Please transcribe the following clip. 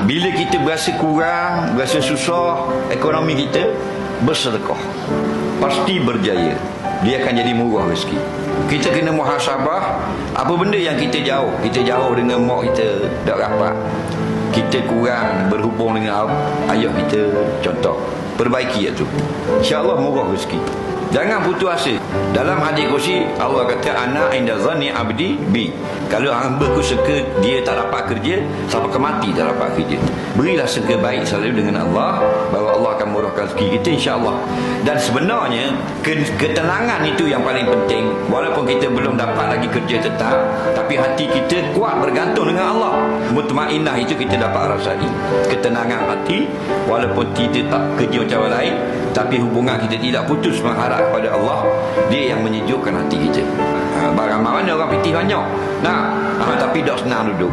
Bila kita berasa kurang, berasa susah ekonomi kita, bersedekah pasti berjaya. Dia akan jadi murah rezeki. Kita kena muhasabah apa benda yang kita jauh dengan mak kita tak rapat, kita kurang berhubung dengan ayah kita, contoh, perbaiki itu, insya-Allah murah rezeki. Jangan putus asa. Dalam hadis kursi Allah kata, ana inda zanni abdi bi. Kalau hamba ku suka dia tak dapat kerja, sampai ke mati tak dapat kerja, berilah sangka baik selalu dengan Allah, bahawa Allah akan murahkan rezeki kita, insya-Allah. Dan sebenarnya ketenangan itu yang paling penting. Walaupun kita belum dapat lagi kerja tetap, tapi hati kita kuat bergantung dengan Allah. Mutmainah itu kita dapat rasai. Ketenangan hati, walaupun kita tak kerja macam orang lain, tapi hubungan kita tidak putus mengharap kepada Allah. Dia yang menyejukkan hati kita. Barang mana orang pitih banyak. Nah, tapi tak senang duduk.